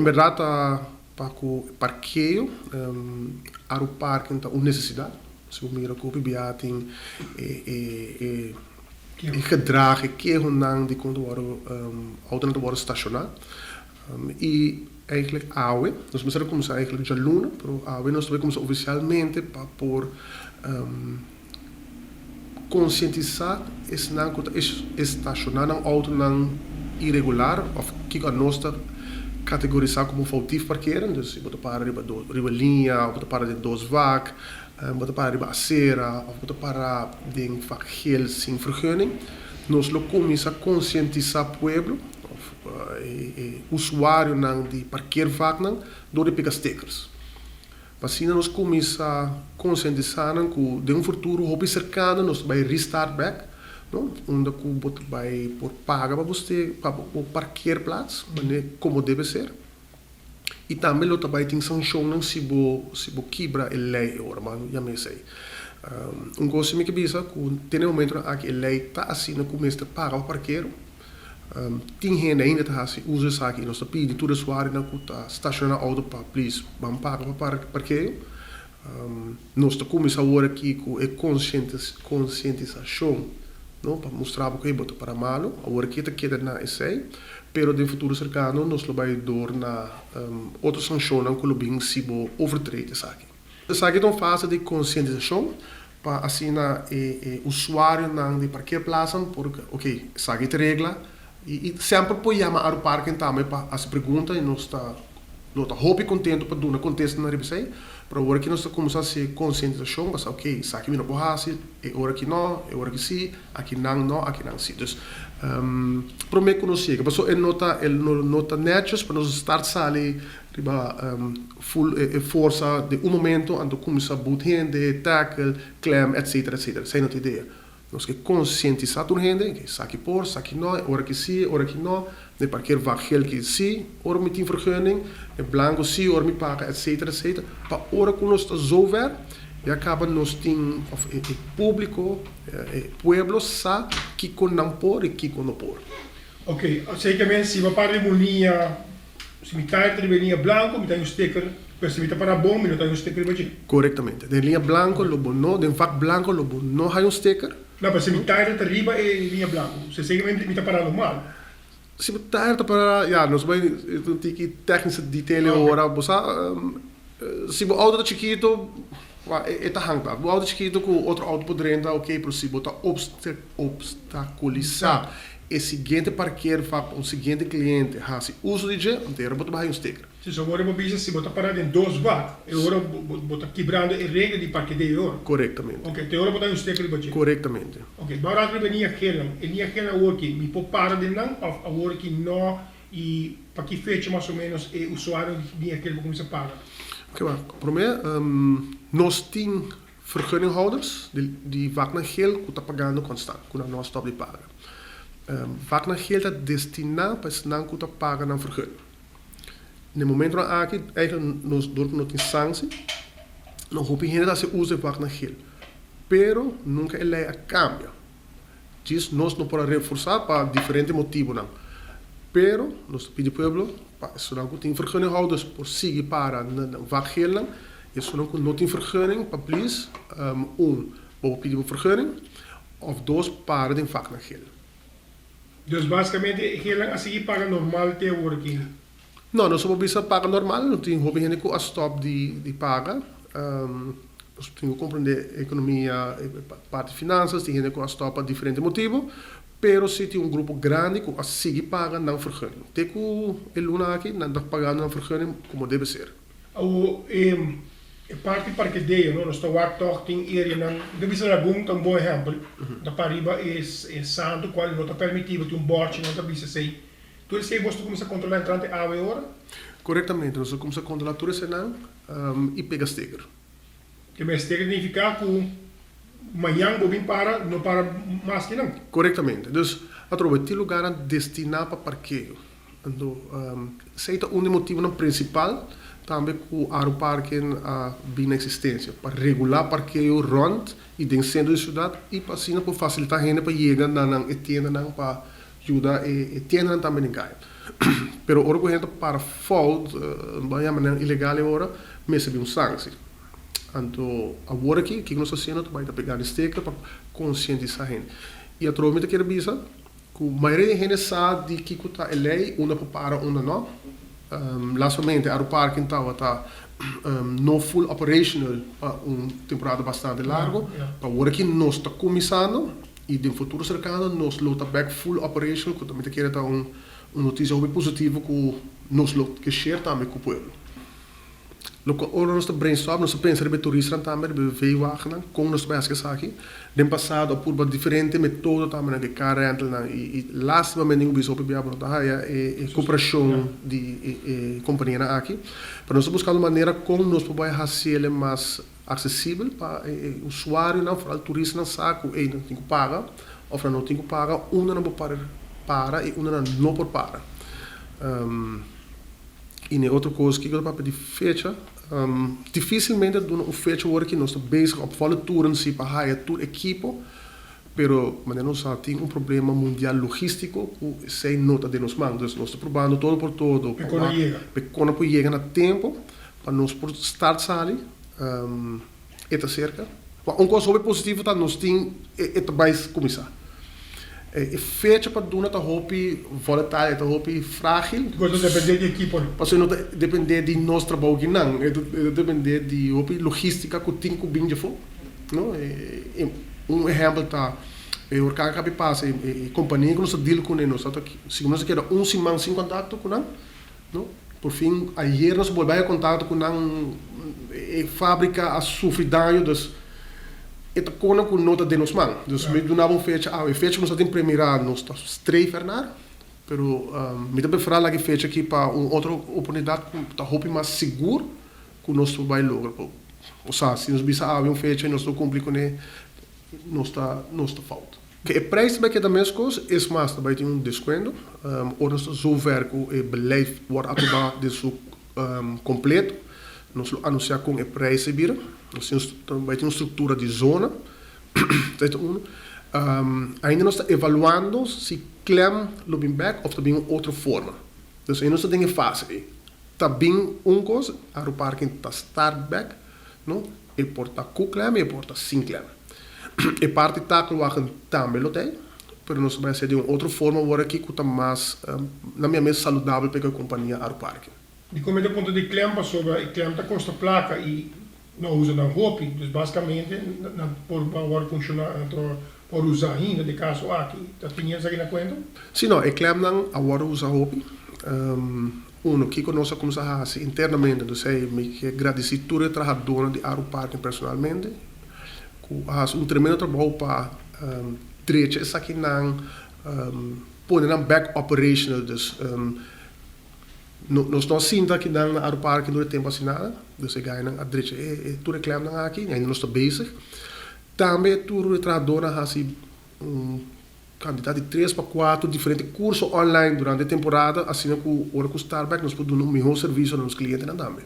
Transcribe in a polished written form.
Em verdade, para o parqueio, o parque tem uma necessidade. Se você mira que o PBA tem gedrag, que é de quando o auto wordt estacionado. E eigenlijk AWE, nós começamos eigenlijk já luna, pero AWE nós começamos oficialmente para por conscientizar esse não que estacionar um auto não irregular ou que nós categorizar como foutief parkeren, dus je moet para riba linha, ou para de dois vaak, moet para riba acera, of moet para ding vaak geel sem vergunning. Nós lo começa a conscientizar o pueblo, usuário não de parkeervaak não, door de pica stickers. Assim nós começa a conscientizar que de futuro hobby cercano nós vai restart back, não? Onde que vai por paga para você para o parkeerplaats, como deve ser. E também lo também tem sanção se você quebra a lei agora, mas já me sei. Coisa que me diz que tem um momento que a lei está assim no começo a pagar o parqueiro. Tem gente ainda que usa isso aqui, nós pedimos todo o usuário que está estacionando o auto para please, vamos pagar para parqueiro. Nós começamos agora aqui com a conscientização, não, para mostrar que é bom para malo, agora que está queda na essay, pero no futuro cercano nós vamos dar na outra sanção que o bem se overtrade isso aqui. Isso aqui é uma fase de conscientização para assim o usuário não de parqueerplaats, porque ok, isso aqui é regra e sempre pode chamar ao parque também para as perguntas e nós está hobby contento para dar uma contexto na revista. Para agora que nós começamos a ser conscientização, mas ok, isso aqui não pode fazer, é hora que não, é hora que sim, aqui não, aqui não sim. Então, para mim que não chega, mas é nota netos para nós estar ali, full força de momento, onde começa a boot gente, tackle, clam, etc. Sem outra ideia. Nós que conscientizar a gente, que isso aqui por, isso aqui não, é hora que sim, hora que não, de parqueer vaak geld que sim, hora me tem vergunning, é blanco sim, hora me paga, etc. Para hora que nós está zover, e acaba nós tem o público, o pueblo sabe que com não por e que com não por. Ok, zeker se we parli uma linha, se me tá entre linha blanco, me tem sticker, se me tá para bom, me tem sticker baji. Corretamente. De linha blanco, lobo no, de vaak blanco, lobo no hay sticker. Não, mas se me tá entre riba é linha blanco, se seguramente me tá para normal. Se você está para, nós vamos ter que técnica de tele agora, se o auto é chiquito, está hangta. O auto é chiquito com outro auto por dentro, ok, para se botar obstaculizar o seguinte parqueiro, o seguinte cliente, se uso de jeito, então botar mais sticker. Se agora eu vejo se botar parado em dois vac, agora botar quebrando a regra de parqueio. Corretamente. Ok, então agora botar sticker de budget. Corretamente. Ok, agora a linha queda o que me pode parar de não, agora que não e para que fecha mais ou menos o usuário de linha queda começa a pagar. Ok, maar para mim, nós temos vergunninghouders die vaak naar geld que está pagando constant, que não stop de pagar. Vaak naar geld é destinado para não que está pagando na vergunning. No momento aqui, eigenlijk nós não tem sanção, não hoop je dat se usa vaak naar geld. Pero nunca é lei a cambia. Diz nós não podemos reforçar para diferentes motivos não. Pero nós pedimos ao pueblo, se não tem vergunninghouders por seguir para vaak geld não, e se não tem vergunning, para please, vou pedir uma vergunning, of dois para de vaak naar geld. Dus basicamente, geld a seguir paga normal te working. Não, nós vamos bisa paga normal, não tem hobby gente com a stop de paga. Nós temos que compreender a economia, parte de finanças, tem gente com a stop por diferentes motivos, pero se tem grupo grande que a seguir paga não vergunning. Tem que o luna aqui não está pagando não vergunning como deve ser. Parte parqueio, nós estamos toch tem area não, deve ser algum tão bom exemplo. Da pariba é santo qual não está permitido ter bot não está bisa sei. Tu sei você começa a controlar a entrada a hora? Corretamente, nós começamos a controlar tudo isso não e pega sticker. Que me sticker significa que amanhã vou vir para não para mais que não. Corretamente. Dus atrobeti lugar destinado para parqueio. Então, seita motivo não principal também com o parque a bem existência para regular parqueio rond e dentro do centro da cidade e para assim para facilitar a gente para chegar na tienda não para ajudar e tienda também em casa. Pero ora corrente para fault, banha maneira ilegal agora, recebe sanção. Então, agora que nós estamos fazendo, vai pegar a esteca para conscientizar a gente. E a troca que visa, que a maioria da gente sabe de que está a lei, uma para uma não. Lá somente, a parque está não full operational, uma temporada bastante larga. Agora que nós estamos começando, e no futuro cercano, nós estamos back full operational, que também quer dar uma notícia muito positiva que nós que share também com o povo. Ora nós brainstorm, nós pensamos em turistas também, em veículos, como nós pensamos aqui. No passado, por diferentes métodos também, que carro e last momento nós bispo biabo é cooperação de companhia aqui. Para nós buscar uma maneira como nós podemos fazer mais acessível para o usuário, não, para o turista não sabe que não tem que pagar, ou para não tem que pagar, uma não pode para e uma não pode para. E outra coisa que eu para de fecha, dificilmente uma fecha agora que nós estamos bezig op volle toeren si para hire tour equipo, pero nós tem problema mundial logístico que sem nota de nos mãos, nós estamos probando todo por todo, para poder chegar a tempo, para nós por start sali, eta cerca. Coisa super positiva tá nós tem eta vai começar. Fecha para duna tá hopi volatile, tá hopi frágil. Coisa depende de equipo. Porque não depende de nosso trabalho que não, depende de hopi logística que tem que bem de fora, não? Exemplo tá o cara que passa companhia que nós deal com nós, se nós quer semana sem contato com não, por fim ayer nós voltamos a contato com não fábrica a sofrer dano dos eta kona com nota de nos man. Dus me donava fecha, fecha nós tem primeira nós tá estreifernár, pero me também falar que fecha aqui para outra oportunidade tá hope mais seguro que nós vai lograr. Ou seja, se nós bisa fecha nós não cumprir com nós tá falta. Que o preço que também as coisas é mais também tem desconto. Ou nós zover que o beleid wordt atuado de su completo. Nós anunciar com o preço vira. Nós temos uma estrutura de zona. Ainda nós estamos evaluando se clem looking back ou também outra forma. Então, ainda nós temos fase. Está bem coisa, o parque está start back, não? E porta com clem e porta sem clem. E parte está colocando também lo tem, mas nós vamos fazer de uma outra forma agora aqui que está mais, na minha mesa saudável para a companhia ao parque. E como é do ponto de clem, sobre clem está custa placa e não usa na roupa, então basicamente por agora funcionar por usar ainda de caso aqui, está tinha isso aqui na conta? Sim, não, é clem não agora usa roupa. Que conosco começa a fazer internamente, então sei que agradecer toda a trabalhadora de Aro Parque personalmente, que faz tremendo trabalho para direito isso aqui não pôr na back operational, dus nós não sinta que não Aro Parque não tem tempo assim nada, dus eu ganho a direito tudo é claro aqui, ainda nós estamos bezig. Também tudo a trabalhadora faz candidato de 3 para 4 diferentes cursos online durante a temporada, assim que o Starbucks nós podemos dar um melhor serviço aos clientes também.